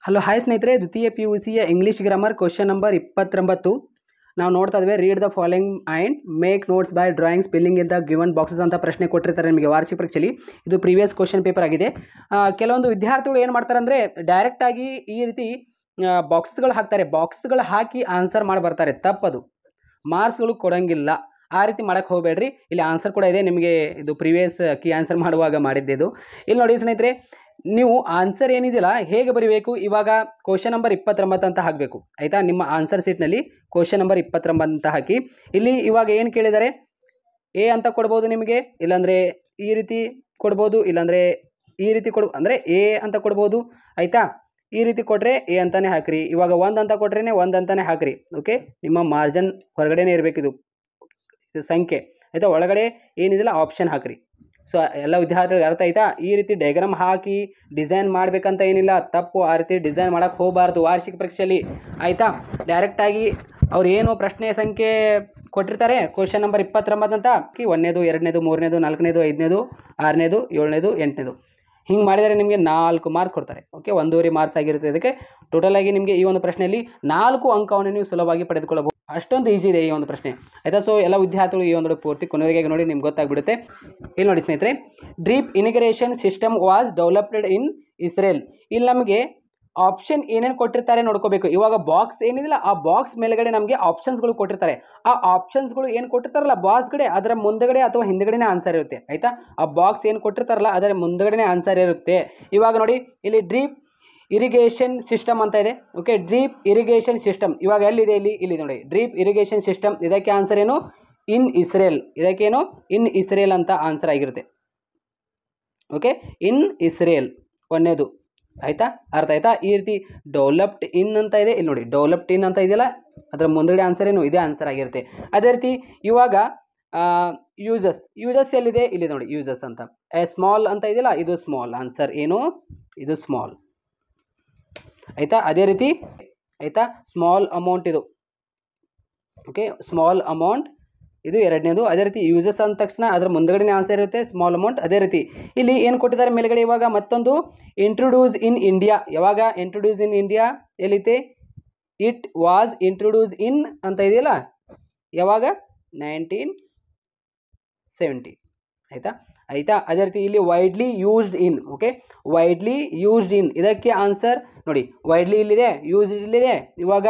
Hello hi ಸ್ನೇಹಿತರೆ, ದ್ವಿತೀಯ PUCಯ English grammar question number 29 ನಾವು ನೋಡ್ತಾ ಇದ್ದೇವೆ. Read the following and make notes by drawing spelling in the given boxes ಅಂತ ಪ್ರಶ್ನೆ ಕೊಟ್ಟಿರ್ತಾರೆ ನಿಮಗೆ ವಾರ್ಷಿಕ ಪರೀಕ್ಷೆಯಲ್ಲಿ. ಇದು ಪ್ರೀವಿಯಸ್ ಕ್ವಶನ್ ಪೇಪರ್ ಆಗಿದೆ. ಕೆಲವೊಂದು ವಿದ್ಯಾರ್ಥಿಗಳು ಏನು ಮಾಡ್ತಾರೆ ಅಂದರೆ ಡೈರೆಕ್ಟಾಗಿ ಈ ರೀತಿ ಬಾಕ್ಸ್ಗಳು ಹಾಕ್ತಾರೆ, ಬಾಕ್ಸ್ಗಳು ಹಾಕಿ ಆನ್ಸರ್ ಮಾಡಿ ಬರ್ತಾರೆ. ತಪ್ಪದು, ಮಾರ್ಕ್ಸ್ಗಳು ಕೊಡೋಂಗಿಲ್ಲ. ಆ ರೀತಿ ಮಾಡೋಕ್ಕೆ ಹೋಗಬೇಡ್ರಿ. ಇಲ್ಲಿ ಆನ್ಸರ್ ಕೂಡ ಇದೆ, ನಿಮಗೆ ಇದು ಪ್ರೀವಿಯಸ್ ಕೀ ಆನ್ಸರ್ ಮಾಡುವಾಗ ಮಾಡಿದ್ದಿದ್ದು. ಇಲ್ಲಿ ನೋಡಿ ಸ್ನೇಹಿತರೆ, ನೀವು ಆನ್ಸರ್ ಏನಿದೆಯಲ್ಲ ಹೇಗೆ ಬರೀಬೇಕು. ಇವಾಗ ಕ್ವಶನ್ ನಂಬರ್ 29 ಅಂತ ಹಾಕಬೇಕು ಆಯಿತಾ. ನಿಮ್ಮ ಆನ್ಸರ್ ಸೀಟ್ನಲ್ಲಿ ಕ್ವಶನ್ ನಂಬರ್ 29 ಅಂತ ಹಾಕಿ. ಇಲ್ಲಿ ಇವಾಗ ಏನು ಕೇಳಿದ್ದಾರೆ, ಎ ಅಂತ ಕೊಡ್ಬೋದು ನಿಮಗೆ, ಇಲ್ಲಾಂದರೆ ಈ ರೀತಿ ಕೊಡ್ಬೋದು, ಇಲ್ಲಾಂದರೆ ಈ ರೀತಿ ಅಂದರೆ ಎ ಅಂತ ಕೊಡ್ಬೋದು ಆಯಿತಾ. ಈ ರೀತಿ ಕೊಟ್ಟರೆ ಎ ಅಂತಲೇ ಹಾಕಿರಿ. ಇವಾಗ 1 ಅಂತ ಕೊಟ್ರೇ 1 ಅಂತಲೇ ಹಾಕಿರಿ. ಓಕೆ, ನಿಮ್ಮ ಮಾರ್ಜಿನ್ ಹೊರಗಡೆನೇ ಇರಬೇಕು, ಇದು ಸಂಖ್ಯೆ ಆಯಿತಾ. ಒಳಗಡೆ ಏನಿದೆಯಲ್ಲ ಆಪ್ಷನ್ ಹಾಕಿರಿ. ಸೊ ಎಲ್ಲ ವಿದ್ಯಾರ್ಥಿಗಳಿಗೆ ಅರ್ಥ ಆಯ್ತಾ. ಈ ರೀತಿ ಡಯಾಗ್ರಾಮ್ ಹಾಕಿ ಡಿಸೈನ್ ಮಾಡಬೇಕಂತ ಏನಿಲ್ಲ, ತಪ್ಪು. ಆ ರೀತಿ ಡಿಸೈನ್ ಮಾಡೋಕ್ಕೆ ಹೋಗಬಾರ್ದು ವಾರ್ಷಿಕ ಪರೀಕ್ಷೆಯಲ್ಲಿ ಆಯಿತಾ. ಡೈರೆಕ್ಟಾಗಿ ಅವ್ರು ಏನು ಪ್ರಶ್ನೆ ಸಂಖ್ಯೆ ಕೊಟ್ಟಿರ್ತಾರೆ ಕ್ವಶನ್ ನಂಬರ್ 29 ಅಂತ ಹಾಕಿ 1ನೇದು 2ನೇದು 3ನೇದು 4ನೇದು 5ನೇದು 6ನೇದು 7ನೇದು 8ನೇದು ಹಿಂಗೆ ಮಾಡಿದರೆ ನಿಮಗೆ 4 ಮಾರ್ಕ್ಸ್ ಕೊಡ್ತಾರೆ. ಓಕೆ, 1.5 ಮಾರ್ಕ್ಸ್ ಆಗಿರುತ್ತೆ. ಇದಕ್ಕೆ ಟೋಟಲಾಗಿ ನಿಮಗೆ ಈ ಒಂದು ಪ್ರಶ್ನೆಯಲ್ಲಿ 4 ಅಂಕವನ್ನು ನೀವು ಸುಲಭವಾಗಿ ಪಡೆದುಕೊಳ್ಳಬಹುದು. ಅಷ್ಟೊಂದು ಈಸಿ ಇದೆ ಈ ಒಂದು ಪ್ರಶ್ನೆ ಆಯಿತಾ. ಸೊ ಎಲ್ಲ ವಿದ್ಯಾರ್ಥಿಗಳು ಈ ಒಂದು ಪೂರ್ತಿ ಕೊನೆವರೆಗೆ ನೋಡಿ, ನಿಮ್ಗೆ ಗೊತ್ತಾಗ್ಬಿಡುತ್ತೆ. ಇಲ್ಲಿ ನೋಡಿ ಸ್ನೇಹಿತರೆ, drip irrigation system was developed in Israel. ಇಲ್ಲಿ ನಮಗೆ ಆಪ್ಷನ್ ಏನೇನು ಕೊಟ್ಟಿರ್ತಾರೆ ನೋಡ್ಕೋಬೇಕು. ಇವಾಗ ಬಾಕ್ಸ್ ಏನಿದಿಲ್ಲ, ಆ ಬಾಕ್ಸ್ ಮೇಲ್ಗಡೆ ನಮಗೆ ಆಪ್ಷನ್ಸ್ಗಳು ಕೊಟ್ಟಿರ್ತಾರೆ. ಆ ಆಪ್ಷನ್ಸ್ಗಳು ಏನು ಕೊಟ್ಟಿರ್ತಾರಲ್ಲ ಬಾಕ್ಸ್ಗಡೆ, ಅದರ ಮುಂದಗಡೆ ಅಥವಾ ಹಿಂದಗಡೆನೇ ಆನ್ಸರ್ ಇರುತ್ತೆ ಆಯಿತಾ. ಆ ಬಾಕ್ಸ್ ಏನು ಕೊಟ್ಟಿರ್ತಾರಲ್ಲ ಅದರ ಮುಂದಗಡೆನೇ ಆನ್ಸರ್ ಇರುತ್ತೆ. ಇವಾಗ ನೋಡಿ, ಇಲ್ಲಿ ಡ್ರಿಪ್ ಇರಿಗೇಷನ್ ಸಿಸ್ಟಮ್ ಅಂತ ಇದೆ. ಓಕೆ, ಡ್ರಿಪ್ ಇರಿಗೇಷನ್ ಸಿಸ್ಟಮ್ ಇವಾಗ ಎಲ್ಲಿದೆ, ಇಲ್ಲಿ ನೋಡಿ ಡ್ರಿಪ್ ಇರಿಗೇಷನ್ ಸಿಸ್ಟಮ್. ಇದಕ್ಕೆ ಆನ್ಸರ್ ಏನು, ಇನ್ ಇಸ್ರೇಲ್. ಇದಕ್ಕೇನು, ಇನ್ ಇಸ್ರೇಲ್ ಅಂತ ಆನ್ಸರ್ ಆಗಿರುತ್ತೆ. ಓಕೆ, ಇನ್ ಇಸ್ರೇಲ್ 1ನೇದು ಆಯಿತಾ. ಅರ್ಥ ಆಯ್ತಾ. ಈ ರೀತಿ ಡೆವಲಪ್ಡ್ ಇನ್ ಅಂತ ಇದೆ, ಇಲ್ಲಿ ನೋಡಿ ಡೆವಲಪ್ಡ್ ಇನ್ ಅಂತ ಇದೆಯಲ್ಲ, ಅದರ ಮುಂದಗಡೆ ಆನ್ಸರ್ ಏನು, ಇದೇ ಆನ್ಸರ್ ಆಗಿರುತ್ತೆ. ಅದೇ ರೀತಿ ಇವಾಗ ಯೂಸಸ್ ಎಲ್ಲಿದೆ, ಇಲ್ಲಿ ನೋಡಿ ಯೂಸಸ್ ಅಂತ. ಸ್ಮಾಲ್ ಅಂತ ಇದೆಯಲ್ಲ, ಇದು ಸ್ಮಾಲ್. ಆನ್ಸರ್ ಏನು, ಇದು ಸ್ಮಾಲ್ ಆಯಿತಾ. ಅದೇ ರೀತಿ ಆಯಿತಾ, ಸ್ಮಾಲ್ ಅಮೌಂಟ್ ಇದು. ಓಕೆ, ಸ್ಮಾಲ್ ಅಮೌಂಟ್ ಇದು 2ನೇದು. ಅದೇ ರೀತಿ ಯೂಸಸ್ ಅಂದ ತಕ್ಷಣ ಅದರ ಮುಂದಗಡೆ ಆನ್ಸರ್ ಇರುತ್ತೆ, ಸ್ಮಾಲ್ ಅಮೌಂಟ್. ಅದೇ ರೀತಿ ಇಲ್ಲಿ ಏನು ಕೊಟ್ಟಿದ್ದಾರೆ ಮೇಲ್ಗಡೆ, ಇವಾಗ ಮತ್ತೊಂದು ಇಂಟ್ರೊಡ್ಯೂಸ್ ಇನ್ ಇಂಡಿಯಾ. ಯಾವಾಗ ಇಂಟ್ರೊಡ್ಯೂಸ್ ಇನ್ ಇಂಡಿಯಾ ಎಲ್ಲಿದೆ, ಇಟ್ ವಾಸ್ ಇಂಟ್ರೊಡ್ಯೂಸ್ ಇನ್ ಅಂತ ಇದೆಯಲ್ಲ, ಯಾವಾಗ 1970 ಆಯಿತಾ. ಅದೇ ರೀತಿ ಇಲ್ಲಿ widely used in. Okay, widely used in ಇದಕ್ಕೆ ಆನ್ಸರ್ ನೋಡಿ, ವೈಡ್ಲಿ ಇಲ್ಲಿದೆ, ಯೂಸ್ಡ್ ಇಲ್ಲಿದೆ. ಇವಾಗ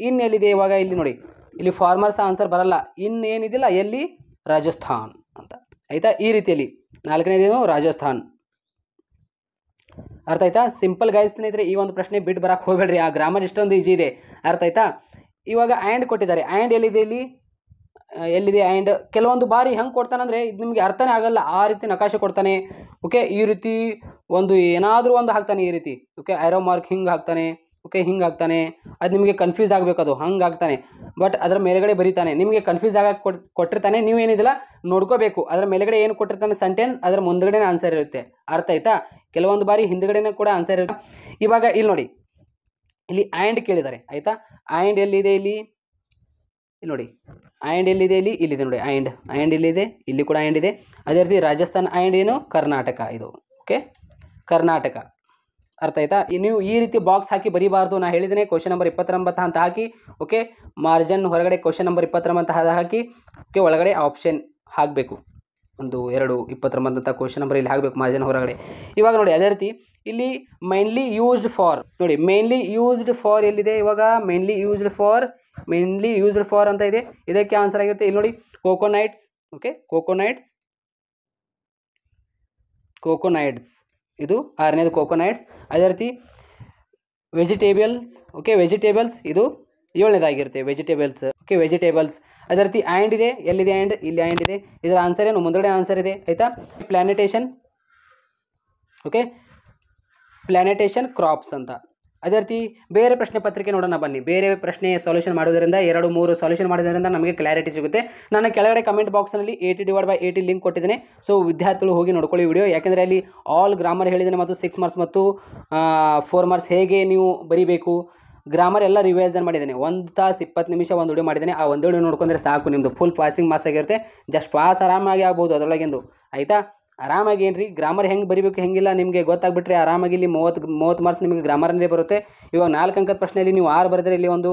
ಇನ್ ಎಲ್ಲಿದೆ, ಇವಾಗ ಇಲ್ಲಿ ನೋಡಿ, ಇಲ್ಲಿ ಫಾರ್ಮರ್ಸ್ ಆನ್ಸರ್ ಬರಲ್ಲ. ಇನ್ ಏನಿದಿಲ್ಲ ಎಲ್ಲಿ, ರಾಜಸ್ಥಾನ್ ಅಂತ ಆಯಿತಾ. ಈ ರೀತಿಯಲ್ಲಿ 4ನೇದೇನು, ರಾಜಸ್ಥಾನ್. ಅರ್ಥ ಆಯ್ತಾ. ಸಿಂಪಲ್ ಗೈಸ್ ಸ್ನೇಹಿತರೆ, ಈ ಒಂದು ಪ್ರಶ್ನೆ ಬಿಟ್ಟು ಬರಕ್ಕೆ ಹೋಗಬೇಡ್ರಿ. ಆ ಗ್ರಾಮರ್ ಇಷ್ಟೊಂದು ಈಜಿ ಇದೆ, ಅರ್ಥ ಆಯ್ತಾ. ಇವಾಗ ಆ್ಯಂಡ್ ಕೊಟ್ಟಿದ್ದಾರೆ. ಆ್ಯಂಡ್ ಎಲ್ಲಿದೆ, ಎಲ್ಲಿದೆ ಆ್ಯಂಡ್. ಕೆಲವೊಂದು ಬಾರಿ ಹೆಂಗೆ ಕೊಡ್ತಾನಂದರೆ ಇದು ನಿಮಗೆ ಅರ್ಥನೇ ಆಗಲ್ಲ, ಆ ರೀತಿ ನಕಾಶೆ ಕೊಡ್ತಾನೆ. ಓಕೆ, ಈ ರೀತಿ ಒಂದು ಏನಾದರೂ ಒಂದು ಹಾಕ್ತಾನೆ ಈ ರೀತಿ. ಓಕೆ, ಆರೋ ಮಾರ್ಕ್ ಹಿಂಗೆ ಹಾಕ್ತಾನೆ. ಓಕೆ, ಹಿಂಗೆ ಹಾಕ್ತಾನೆ. ಅದು ನಿಮಗೆ ಕನ್ಫ್ಯೂಸ್ ಆಗಬೇಕು, ಅದು ಹಂಗೆ ಆಗ್ತಾನೆ. ಬಟ್ ಅದರ ಮೇಲ್ಗಡೆ ಬರೀತಾನೆ, ನಿಮಗೆ ಕನ್ಫ್ಯೂಸ್ ಆಗಕ್ಕೆ ಕೊಟ್ಟಿರ್ತಾನೆ. ನೀವು ಏನಿದಿಲ್ಲ ನೋಡ್ಕೋಬೇಕು, ಅದರ ಮೇಲ್ಗಡೆ ಏನು ಕೊಟ್ಟಿರ್ತಾನೆ ಸೆಂಟೆನ್ಸ್, ಅದರ ಮುಂದಗಡೆ ಆನ್ಸರ್ ಇರುತ್ತೆ. ಅರ್ಥ ಆಯ್ತಾ. ಕೆಲವೊಂದು ಬಾರಿ ಹಿಂದಗಡೆನೇ ಕೂಡ ಆನ್ಸರ್ ಇರುತ್ತೆ. ಇವಾಗ ಇಲ್ಲಿ ನೋಡಿ, ಇಲ್ಲಿ ಆ್ಯಂಡ್ ಕೇಳಿದ್ದಾರೆ ಆಯಿತಾ. ಆ್ಯಂಡ್ ಎಲ್ಲಿದೆ, ಇಲ್ಲಿ ನೋಡಿ ಆ್ಯಂಡ್ ಎಲ್ಲಿದೆ, ಇಲ್ಲಿದೆ ನೋಡಿ ಆ್ಯಂಡ್ ಇಲ್ಲಿದೆ, ಇಲ್ಲಿ ಕೂಡ ಆ್ಯಂಡ್ ಇದೆ. ಅದೇ ರೀತಿ ರಾಜಸ್ಥಾನ್ ಆ್ಯಂಡ್ ಏನು, ಕರ್ನಾಟಕ ಇದು. ಓಕೆ, ಕರ್ನಾಟಕ. ಅರ್ಥ ಆಯ್ತಾ. ನೀವು ಈ ರೀತಿ ಬಾಕ್ಸ್ ಹಾಕಿ ಬರೀಬಾರ್ದು. ನಾನು ಹೇಳಿದ್ದೇನೆ ಕ್ವಶನ್ ನಂಬರ್ 29 ಅಂತ ಹಾಕಿ. ಓಕೆ, ಮಾರ್ಜಿನ್ ಹೊರಗಡೆ ಕ್ವಶನ್ ನಂಬರ್ 29 ಅಂತ ಹಾಕಿ. ಓಕೆ, ಒಳಗಡೆ ಆಪ್ಷನ್ ಹಾಕಬೇಕು. 1 2 29 ಅಂತ ಕ್ವಶನ್ ನಂಬರ್ ಇಲ್ಲಿ ಹಾಕಬೇಕು ಮಾರ್ಜಿನ್ ಹೊರಗಡೆ. ಇವಾಗ ನೋಡಿ ಅದೇ ರೀತಿ ಇಲ್ಲಿ ಮೈನ್ಲಿ ಯೂಸ್ಡ್ ಫಾರ್ ನೋಡಿ, ಮೇನ್ಲಿ ಯೂಸ್ಡ್ ಫಾರ್ ಎಲ್ಲಿದೆ, ಇವಾಗ ಮೇನ್ಲಿ ಯೂಸ್ಡ್ ಫಾರ್ ಅಂತ ಇದೆ. ಇದಕ್ಕೆ ಆನ್ಸರ್ ಆಗಿರುತ್ತೆ ಇಲ್ಲಿ ನೋಡಿ, ಕೋಕೋನಟ್ಸ್. ಓಕೆ, ಕೋಕೋನಟ್ಸ್ ಇದು 6ನೇದು ಕೋಕೋನಟ್ಸ್. ಅದೇ ರೀತಿ ವೆಜಿಟೇಬಲ್ಸ್. ಓಕೆ, ವೆಜಿಟೇಬಲ್ಸ್ ಇದು 7ನೇದಾಗಿರುತ್ತೆ, ವೆಜಿಟೇಬಲ್ಸ್. Okay, vegetables. ಅದೇ ರೀತಿ ಆ್ಯಂಡ್ ಇದೆ, ಎಲ್ಲಿದೆ ಆ್ಯಂಡ್, ಇಲ್ಲಿ ಆ್ಯಂಡ್ ಇದೆ. ಇದರ ಆನ್ಸರ್ ಏನು, ಮುಂದಗಡೆ ಆನ್ಸರ್ ಇದೆ ಆಯಿತಾ. ಪ್ಲಾನೆಟೇಷನ್. ಓಕೆ, ಪ್ಲಾನೆಟೇಷನ್ ಕ್ರಾಪ್ಸ್ ಅಂತ. ಅದೇ ರೀತಿ ಬೇರೆ ಪ್ರಶ್ನೆ ಪತ್ರಿಕೆ ನೋಡೋಣ ಬನ್ನಿ. ಬೇರೆ ಪ್ರಶ್ನೆ ಸಾಲ್ಯೂಷನ್ ಮಾಡೋದರಿಂದ 2-3 ಸಾಲ್ಯೂಷನ್ ಮಾಡೋದರಿಂದ ನಮಗೆ ಕ್ಲಾರಿಟಿ ಸಿಗುತ್ತೆ. ನಾನು ಕೆಳಗಡೆ ಕಮೆಂಟ್ ಬಾಕ್ಸ್ನಲ್ಲಿ 80/80 ಲಿಂಕ್ ಕೊಟ್ಟಿದ್ದೇನೆ. ಸೊ ವಿದ್ಯಾರ್ಥಿಗಳು ಹೋಗಿ ನೋಡ್ಕೊಳ್ಳಿ ವಿಡಿಯೋ. ಯಾಕೆಂದರೆ ಅಲ್ಲಿ ಆಲ್ ಗ್ರಾಮರ್ ಹೇಳಿದ್ದೇನೆ, ಮತ್ತು 6 ಮಾರ್ಕ್ಸ್ ಮತ್ತು 4 ಮಾರ್ಕ್ಸ್ ಹೇಗೆ ನೀವು ಬರೀಬೇಕು, ಗ್ರಾಮರ್ ಎಲ್ಲ ರಿವೈಸನ್ ಮಾಡಿದ್ದೇನೆ. 1 ತಾಸು 20 ನಿಮಿಷ ಒಂದು ವಿಡಿಯೋ ಮಾಡಿದ್ದೇನೆ. ಆ ಒಂದು ವಿಡಿಯೋ ನೋಡ್ಕೊಂಡ್ರೆ ಸಾಕು, ನಿಮ್ಮದು ಫುಲ್ ಪಾಸಿಂಗ್ ಮಾರ್ಕ್ಸ್ ಆಗಿರುತ್ತೆ. ಜಸ್ಟ್ ಪಾಸ್ ಆರಾಮಾಗಿ ಆಗ್ಬೋದು ಅದರೊಳಗೆಂದು ಆಯಿತಾ. ಆರಾಮಾಗಿ ಏನ್ರಿ ಗ್ರಾಮರ್ ಹೆಂಗೆ ಬರಿಬೇಕು ಹೆಂಗಿಲ್ಲ ನಿಮಗೆ ಗೊತ್ತಾಗ್ಬಿಟ್ರೆ ಆರಾಮಾಗಿ ಇಲ್ಲಿ 30 ಮಾರ್ಕ್ಸ್ ನಿಮಗೆ ಗ್ರಾಮರ್ನೇ ಬರುತ್ತೆ. ಇವಾಗ 4 ಅಂಕದ ಪ್ರಶ್ನೆಯಲ್ಲಿ ನೀವು 6 ಬರೆದ್ರೆ ಇಲ್ಲಿ ಒಂದು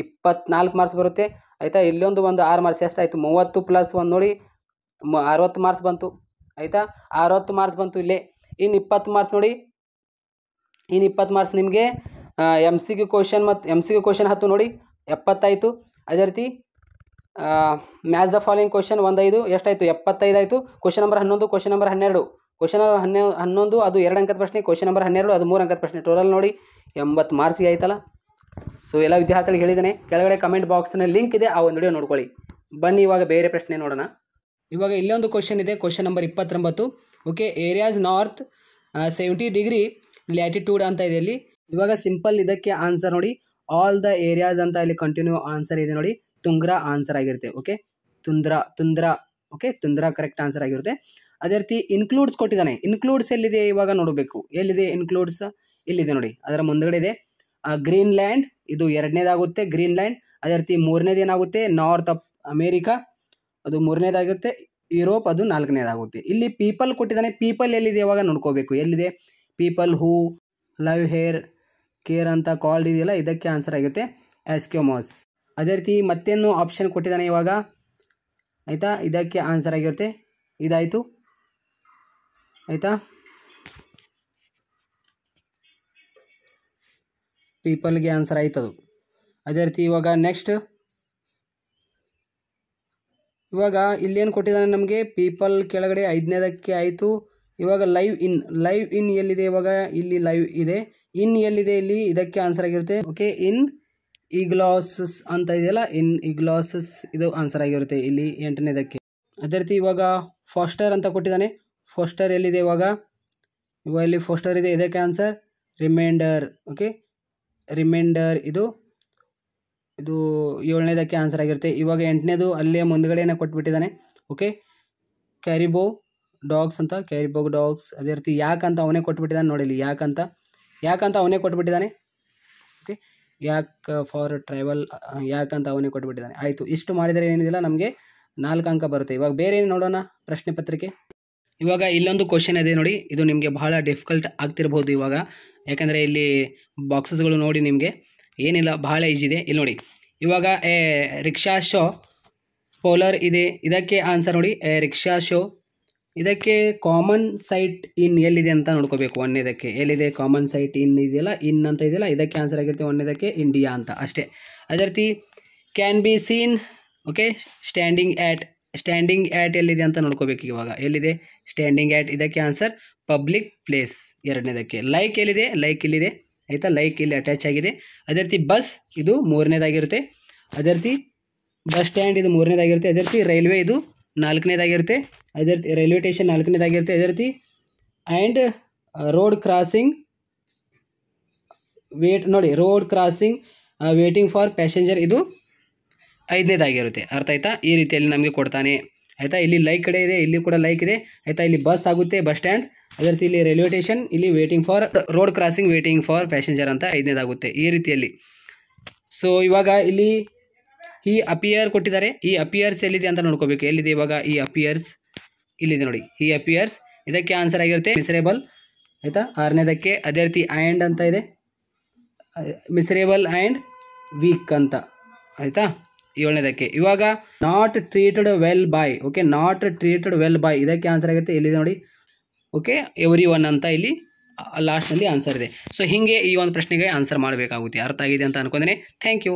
24 ಮಾರ್ಕ್ಸ್ ಬರುತ್ತೆ ಆಯಿತಾ. ಇಲ್ಲೊಂದು 6 ಮಾರ್ಕ್ಸ್ ಎಷ್ಟಾಯಿತು 30 ಪ್ಲಸ್ 1 ನೋಡಿ 60 ಮಾರ್ಕ್ಸ್ ಬಂತು ಆಯಿತಾ. 60 ಮಾರ್ಕ್ಸ್ ಬಂತು ಇಲ್ಲೇ. ಇನ್ನು 20 ಮಾರ್ಕ್ಸ್ ನೋಡಿ, ಇನ್ನು 20 ಮಾರ್ಕ್ಸ್ ನಿಮಗೆ MCQ ಕ್ವಶನ್ ಮತ್ತು MCQ ಕ್ವಶನ್ 10 ನೋಡಿ 70 ಆಯಿತು. ಅದೇ ರೀತಿ ಮ್ಯಾಚ್ ದ ಫಾಲೋಯಿಂಗ್ ಕ್ವಶನ್ 5 ಎಷ್ಟಾಯಿತು 75 ಆಯಿತು. Question number 11, question number 12, question number 11 ಅದು 2 ಅಂಕದ ಪ್ರಶ್ನೆ, ಕ್ವಶನ್ ನಂಬರ್ 12 ಅದು 3 ಅಂಕದ ಪ್ರಶ್ನೆ. ಟೋಟಲ್ ನೋಡಿ 80 ಮಾರ್ಕ್ಸಿಗೆ ಆಯ್ತಲ್ಲ. ಸೊ ಎಲ್ಲ ವಿದ್ಯಾರ್ಥಿಗಳಿಗೆ ಹೇಳಿದ್ದೇನೆ, ಕೆಳಗಡೆ ಕಮೆಂಟ್ ಬಾಕ್ಸ್ನಲ್ಲಿ ಲಿಂಕ್ ಇದೆ, ಆ ಒಂದು ವಿಡಿಯೋ ನೋಡ್ಕೊಳ್ಳಿ. ಬನ್ನಿ ಇವಾಗ ಬೇರೆ ಪ್ರಶ್ನೆ ನೋಡೋಣ. ಇವಾಗ ಇಲ್ಲೊಂದು ಕ್ವಶನ್ ಇದೆ, question number 29. Okay, areas north 70 degree latitude ಅಂತ ಇದೆ ಇಲ್ಲಿ. ಇವಾಗ ಸಿಂಪಲ್ ಇದಕ್ಕೆ ಆನ್ಸರ್ ನೋಡಿ, ಆಲ್ ದ ಏರಿಯಾಸ್ ಅಂತ ಇಲ್ಲಿ ಕಂಟಿನ್ಯೂ ಆನ್ಸರ್ ಇದೆ ನೋಡಿ. ತುಂಗ್ರಾ ಆನ್ಸರ್ ಆಗಿರುತ್ತೆ. ಓಕೆ, ತುಂದ್ರಾ ಓಕೆ, ತುಂದ್ರಾ ಕರೆಕ್ಟ್ ಆನ್ಸರ್ ಆಗಿರುತ್ತೆ. ಅದೇ ರೀತಿ ಇನ್ಕ್ಲೂಡ್ಸ್ ಕೊಟ್ಟಿದ್ದಾನೆ. ಇನ್ಕ್ಲೂಡ್ಸ್ ಎಲ್ಲಿದೆ ಇವಾಗ ನೋಡಬೇಕು. ಎಲ್ಲಿದೆ ಇನ್ಕ್ಲೂಡ್ಸ್? ಇಲ್ಲಿದೆ ನೋಡಿ, ಅದರ ಮುಂದುಗಡೆ ಇದೆ. ಗ್ರೀನ್ಲ್ಯಾಂಡ್ ಇದು 2ನೇದಾಗುತ್ತೆ, ಗ್ರೀನ್ಲ್ಯಾಂಡ್. ಅದೇ ರೀತಿ 3ನೇದು ಏನಾಗುತ್ತೆ ನಾರ್ತ್ ಆಫ್ ಅಮೇರಿಕಾ, ಅದು 3ನೇದಾಗಿರುತ್ತೆ. ಯುರೋಪ್ ಅದು 4ನೇದಾಗುತ್ತೆ. ಇಲ್ಲಿ ಪೀಪಲ್ ಕೊಟ್ಟಿದ್ದಾನೆ. ಪೀಪಲ್ ಎಲ್ಲಿದೆ ಇವಾಗ ನೋಡ್ಕೋಬೇಕು. ಎಲ್ಲಿದೆ people who love hair care ಅಂತ ಕಾಲ್ಡ್ ಇದೆಯಲ್ಲ, ಇದಕ್ಕೆ ಆನ್ಸರ್ ಆಗಿರುತ್ತೆ ಎಸ್ಕಿಮೋಸ್. ಅದೇ ರೀತಿ ಮತ್ತೇನು ಆಪ್ಷನ್ ಕೊಟ್ಟಿದ್ದಾನೆ ಇವಾಗ ಆಯಿತಾ, ಇದಕ್ಕೆ ಆನ್ಸರ್ ಆಗಿರುತ್ತೆ. ಇದಾಯಿತು ಆಯಿತಾ, ಪೀಪಲ್ಗೆ ಆನ್ಸರ್ ಆಯ್ತದು. ಅದೇ ರೀತಿ ಇವಾಗ ನೆಕ್ಸ್ಟ್ ಇವಾಗ ಇಲ್ಲೇನು ಕೊಟ್ಟಿದ್ದಾನೆ ನಮಗೆ, ಪೀಪಲ್ ಕೆಳಗಡೆ 5ನೇದಕ್ಕೆ ಆಯಿತು. ಇವಾಗ ಲೈವ್ ಇನ್ ಎಲ್ಲಿದೆ ಇವಾಗ? ಇಲ್ಲಿ ಲೈವ್ ಇದೆ. ಇನ್ ಎಲ್ಲಿದೆ ಇಲ್ಲಿ? ಇದಕ್ಕೆ ಆನ್ಸರ್ ಆಗಿರುತ್ತೆ. ಓಕೆ, ಇನ್ ಇಗ್ಲಾಸಸ್ ಅಂತ ಇದೆಯಲ್ಲ, ಇನ್ ಇಗ್ಲಾಸಸ್ ಇದು ಆನ್ಸರ್ ಆಗಿರುತ್ತೆ ಇಲ್ಲಿ 8ನೇದಕ್ಕೆ. ಅದೇ ರೀತಿ ಇವಾಗ ಫಾಸ್ಟರ್ ಅಂತ ಕೊಟ್ಟಿದ್ದಾನೆ. ಫಾಸ್ಟರ್ ಎಲ್ಲಿದೆ ಇವಾಗ ಇಲ್ಲಿ ಫಾಸ್ಟರ್ ಇದೆ, ಇದಕ್ಕೆ ಆನ್ಸರ್ ರಿಮೈಂಡರ್. ಓಕೆ, ರಿಮೈಂಡರ್ ಇದು 7ನೇದಕ್ಕೆ ಆನ್ಸರ್ ಆಗಿರುತ್ತೆ. ಇವಾಗ 8ನೇದು ಅಲ್ಲೇ ಮುಂದ್ಗಡೆನೇ ಕೊಟ್ಬಿಟ್ಟಿದ್ದಾನೆ. ಓಕೆ, ಕ್ಯಾರಿಬೋ ಡಾಗ್ಸ್ ಅಂತ, ಕ್ಯಾರಿಬೋ ಡಾಗ್ಸ್. ಅದೇ ರೀತಿ ಯಾಕಂತ ಅವನೇ ಕೊಟ್ಬಿಟ್ಟಿದ್ದಾನೆ ನೋಡಿ ಇಲ್ಲಿ, ಯಾಕಂತ ಅವನೇ ಕೊಟ್ಬಿಟ್ಟಿದ್ದಾನೆ. ಓಕೆ, ಯಾಕ್ ಫಾರ್ ಟ್ರೈವಲ್ ಯಾಕಂತ ಅವನೇ ಕೊಟ್ಬಿಟ್ಟಿದ್ದಾನೆ. ಆಯಿತು, ಇಷ್ಟು ಮಾಡಿದರೆ ಏನಿದಿಲ್ಲ ನಮಗೆ 4 ಅಂಕ ಬರುತ್ತೆ. ಇವಾಗ ಬೇರೆ ಏನು ನೋಡೋಣ ಪ್ರಶ್ನೆ ಪತ್ರಿಕೆ. ಇವಾಗ ಇಲ್ಲೊಂದು ಕ್ವಶನ್ ಇದೆ ನೋಡಿ, ಇದು ನಿಮಗೆ ಬಹಳ ಡಿಫಿಕಲ್ಟ್ ಆಗ್ತಿರ್ಬೋದು ಇವಾಗ, ಯಾಕಂದರೆ ಇಲ್ಲಿ ಬಾಕ್ಸಸ್ಗಳು ನೋಡಿ ನಿಮಗೆ ಏನಿಲ್ಲ ಬಹಳ ಈಜಿ ಇದೆ. ಇಲ್ಲಿ ನೋಡಿ ಇವಾಗ ರಿಕ್ಷಾ ಶೋ ಪೋಲರ್ ಇದೆ, ಇದಕ್ಕೆ ಆನ್ಸರ್ ನೋಡಿ ರಿಕ್ಷಾ ಶೋ. ಇದಕ್ಕೆ ಕಾಮನ್ ಸೈಟ್ ಇನ್ ಎಲ್ಲಿದೆ ಅಂತ ನೋಡ್ಕೋಬೇಕು. 1ನೇದಕ್ಕೆ ಎಲ್ಲಿದೆ ಕಾಮನ್ ಸೈಟ್ ಇನ್ ಇದೆಯಲ್ಲ, ಇನ್ ಅಂತ ಇದೆಯಲ್ಲ, ಇದಕ್ಕೆ ಆನ್ಸರ್ ಆಗಿರುತ್ತೆ 1ನೇದಕ್ಕೆ ಇಂಡಿಯಾ ಅಂತ ಅಷ್ಟೇ. ಅದೇ ರೀತಿ can be seen. Okay, standing at ಎಲ್ಲಿದೆ ಅಂತ ನೋಡ್ಕೋಬೇಕು. ಇವಾಗ ಎಲ್ಲಿದೆ ಸ್ಟ್ಯಾಂಡಿಂಗ್ ಆ್ಯಟ್, ಇದಕ್ಕೆ ಆನ್ಸರ್ ಪಬ್ಲಿಕ್ ಪ್ಲೇಸ್ 2ನೇದಕ್ಕೆ. ಲೈಕ್ ಎಲ್ಲಿದೆ? ಲೈಕ್ ಇಲ್ಲಿದೆ ಆಯಿತಾ, ಲೈಕ್ ಇಲ್ಲಿ ಅಟ್ಯಾಚ್ ಆಗಿದೆ. ಅದೇ ರೀತಿ ಬಸ್ ಇದು 3ನೇದಾಗಿರುತ್ತೆ. ಅದೇ ರೀತಿ ಬಸ್ ಸ್ಟ್ಯಾಂಡ್ ಇದು 3ನೇದಾಗಿರುತ್ತೆ. ಅದೇ ರೀತಿ ರೈಲ್ವೆ ಇದು 4ನೇದಾಗಿರುತ್ತೆ. ಅದೇ ರೀತಿ ರೈಲ್ವೆ ಸ್ಟೇಷನ್ 4ನೇದಾಗಿರುತ್ತೆ. ಅದೇ ರೀತಿ ಆ್ಯಂಡ್ ರೋಡ್ ಕ್ರಾಸಿಂಗ್ ನೋಡಿ road crossing waiting for passenger ಇದು 5ನೇದಾಗಿರುತ್ತೆ. ಅರ್ಥ ಆಯ್ತಾ? ಈ ರೀತಿಯಲ್ಲಿ ನಮಗೆ ಕೊಡ್ತಾನೆ ಆಯಿತಾ. ಇಲ್ಲಿ ಲೈಕ್ ಕಡೆ ಇದೆ, ಇಲ್ಲಿ ಕೂಡ ಲೈಕ್ ಇದೆ ಆಯಿತಾ. ಇಲ್ಲಿ ಬಸ್ ಆಗುತ್ತೆ ಬಸ್ ಸ್ಟ್ಯಾಂಡ್. ಅದೇ ರೀತಿ ಇಲ್ಲಿ ರೈಲ್ವೆ ಸ್ಟೇಷನ್, ಇಲ್ಲಿ waiting for road crossing waiting for passenger ಅಂತ 5ನೇದಾಗುತ್ತೆ ಈ ರೀತಿಯಲ್ಲಿ. ಸೊ ಇವಾಗ ಇಲ್ಲಿ ಈ ಅಪಿಯರ್ ಕೊಟ್ಟಿದ್ದಾರೆ. ಈ ಅಪಿಯರ್ಸ್ ಎಲ್ಲಿದೆ ಅಂತ ನೋಡ್ಕೋಬೇಕು. ಎಲ್ಲಿದೆ ಇವಾಗ ಈ ಅಪಿಯರ್ಸ್? ಇಲ್ಲಿದೆ ನೋಡಿ ಈ ಅಪಿಯರ್ಸ್, ಇದಕ್ಕೆ ಆನ್ಸರ್ ಆಗಿರುತ್ತೆ ಮಿಸರೇಬಲ್ ಆಯಿತಾ 6ನೇದಕ್ಕೆ. ಅದೇ ರೀತಿ ಆ್ಯಂಡ್ ಅಂತ ಇದೆ, ಮಿಸರೇಬಲ್ ಆ್ಯಂಡ್ ವೀಕ್ ಅಂತ ಆಯಿತಾ 7ನೇದಕ್ಕೆ. ಇವಾಗ not treated well by. Okay, not treated well by ಇದಕ್ಕೆ ಆನ್ಸರ್ ಆಗುತ್ತೆ. ಎಲ್ಲಿದೆ ನೋಡಿ ಓಕೆ, ಎವ್ರಿ ಒನ್ ಅಂತ ಇಲ್ಲಿ ಲಾಸ್ಟ್ನಲ್ಲಿ ಆನ್ಸರ್ ಇದೆ. ಸೊ ಹೀಗೆ ಈ ಒಂದು ಪ್ರಶ್ನೆಗೆ ಆನ್ಸರ್ ಮಾಡಬೇಕಾಗುತ್ತೆ. ಅರ್ಥ ಆಗಿದೆ ಅಂತ ಅನ್ಕೊಂಡೇನೆ. Thank you.